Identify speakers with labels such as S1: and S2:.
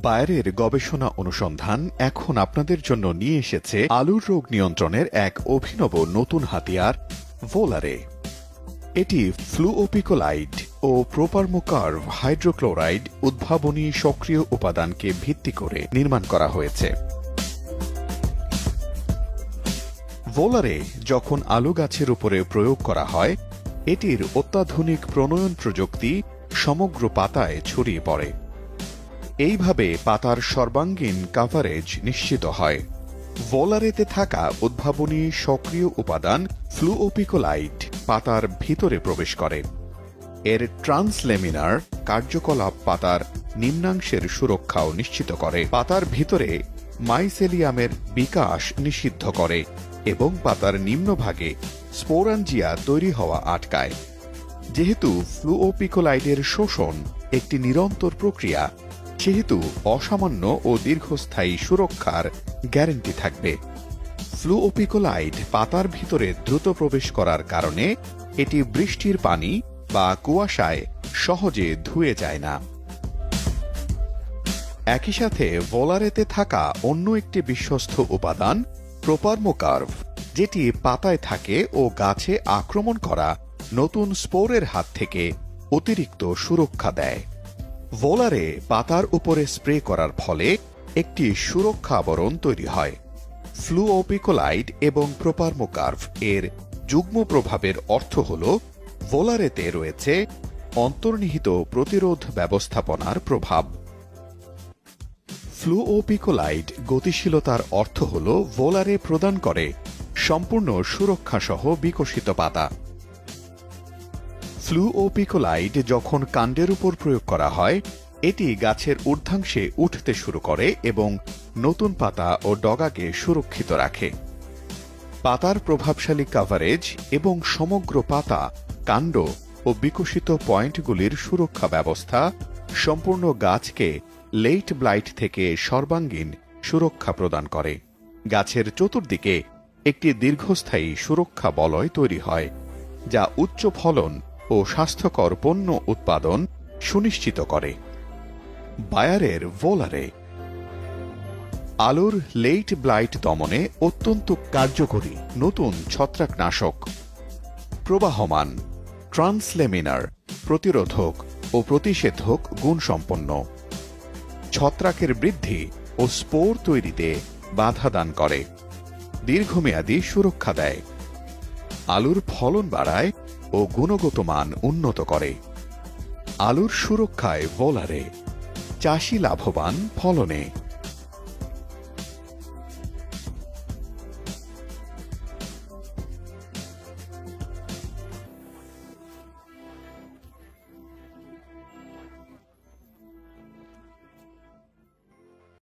S1: বায়ারের গবেষণা অনুসন্ধান এখন আপনাদের জন্য নিয়ে এসেছে আলুর রোগ নিয়ন্ত্রণের এক অভিনব নতুন হাতিয়ার ভোলারে। এটি ফ্লুওপিকোলাইড ও প্রোপারমোকার্ভ হাইড্রোক্লোরাইড উদ্ভাবনী সক্রিয় উপাদানকে ভিত্তি করে নির্মাণ করা হয়েছে। ভোলারে যখন আলু গাছের উপরে প্রয়োগ করা হয়, এটির অত্যাধুনিক প্রণয়ন প্রযুক্তি সমগ্র পাতায় ছড়িয়ে পড়ে। এইভাবে পাতার সর্বাঙ্গীন কাভারেজ নিশ্চিত হয়। ভোলারেতে থাকা উদ্ভাবনী সক্রিয় উপাদান ফ্লুওপিকোলাইড পাতার ভিতরে প্রবেশ করে। এর ট্রান্সলেমিনার কার্যকলাপ পাতার নিম্নাংশের সুরক্ষাও নিশ্চিত করে, পাতার ভিতরে মাইসেলিয়ামের বিকাশ নিষিদ্ধ করে এবং পাতার নিম্নভাগে স্পোরাঞ্জিয়া তৈরি হওয়া আটকায়। যেহেতু ফ্লুওপিকোলাইডের শোষণ একটি নিরন্তর প্রক্রিয়া, সেহেতু অসামান্য ও দীর্ঘস্থায়ী সুরক্ষার গ্যারান্টি থাকবে। ফ্লুওপিকোলাইড পাতার ভিতরে দ্রুত প্রবেশ করার কারণে এটি বৃষ্টির পানি বা কুয়াশায় সহজে ধুয়ে যায় না। একই সাথে ভোলারেতে থাকা অন্য একটি বিশ্বস্ত উপাদান প্রোপারমোকার্ভ, যেটি পাতায় থাকে ও গাছে আক্রমণ করা নতুন স্পোরের হাত থেকে অতিরিক্ত সুরক্ষা দেয়। ভোলারে পাতার উপরে স্প্রে করার ফলে একটি সুরক্ষা আবরণ তৈরি হয়। ফ্লুওপিকোলাইড এবং প্রোপারমোকার্ভ এর যুগ্ম প্রভাবের অর্থ হল ভোলারেতে রয়েছে অন্তর্নিহিত প্রতিরোধ ব্যবস্থাপনার প্রভাব। ফ্লুওপিকোলাইড গতিশীলতার অর্থ হল ভোলারে প্রদান করে সম্পূর্ণ সুরক্ষাসহ বিকশিত পাতা। ফ্লুওপিকোলাইড যখন কাণ্ডের উপর প্রয়োগ করা হয়, এটি গাছের ঊর্ধ্বাংশে উঠতে শুরু করে এবং নতুন পাতা ও ডগাকে সুরক্ষিত রাখে। পাতার প্রভাবশালী কাভারেজ এবং সমগ্র পাতা, কাণ্ড ও বিকশিত পয়েন্টগুলির সুরক্ষা ব্যবস্থা সম্পূর্ণ গাছকে লেট ব্লাইট থেকে সর্বাঙ্গীন সুরক্ষা প্রদান করে। গাছের চতুর্দিকে একটি দীর্ঘস্থায়ী সুরক্ষা বলয় তৈরি হয়, যা উচ্চ ফলন ও স্বাস্থ্যকর পণ্য উৎপাদন সুনিশ্চিত করে। বায়ারের ভোলারে আলুর লেট ব্লাইট দমনে অত্যন্ত কার্যকরী নতুন ছত্রাকনাশক, প্রবাহমান, ট্রান্সলেমিনার, প্রতিরোধক ও প্রতিষেধক গুণসম্পন্ন, ছত্রাকের বৃদ্ধি ও স্পোর তৈরিতে বাধা দান করে, দীর্ঘমেয়াদী সুরক্ষা দেয়, আলুর ফলন বাড়ায় ও গুণগত মান উন্নত করে। আলুর সুরক্ষায় ভোলারে চাষি লাভবান, ফলনে